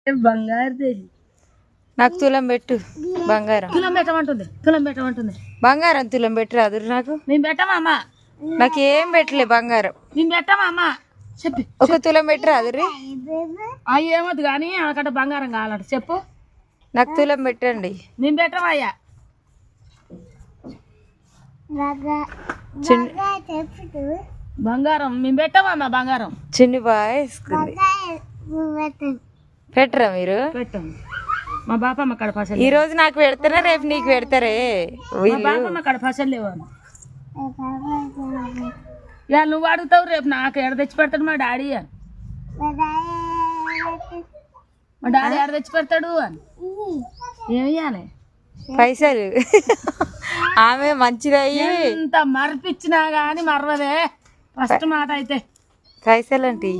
బంగారు నాకు తులం పెట్టు బంగారం. తులం పెట్టమంటుంది బంగారం తులం పెట్టరాదు నాకు. మేము పెట్టమమ్మా. నాకు ఏం పెట్టలే బంగారం. మేము పెట్టమమ్మా చెప్పి ఒక తులం పెట్టరాదు రే. అవి ఏమొద్దు కానీ అక్కడ బంగారం కావాలంట చెప్పు. నాకు తులం పెట్టండి. మేము పెట్టమయ్యా. బంగారం మేము పెట్టమమ్మా. బంగారం చిన్ని బాయ్ పెట్టరా మీరు? పెట్టాము. మా బాపమ్మ కాడ పసలు ఈ రోజు నాకు పెడతారా రేపు నీకు పెడతారే? మా బాపమ్మ కాడ పసలు లేవు. ఇక నువ్వు అడుగుతావు రేపు నాకు ఎడ తెచ్చి పెడతాడు మా డాడీ అని. మా డాడీ ఎడ తెచ్చి పెడతాడు అని ఏమియాలి పైసలు. ఆమె మంచిదయ్యి ఎంత మరపిచ్చినా గాని మరవదే ఫస్ట్ మాట అయితే పైసలు అంటే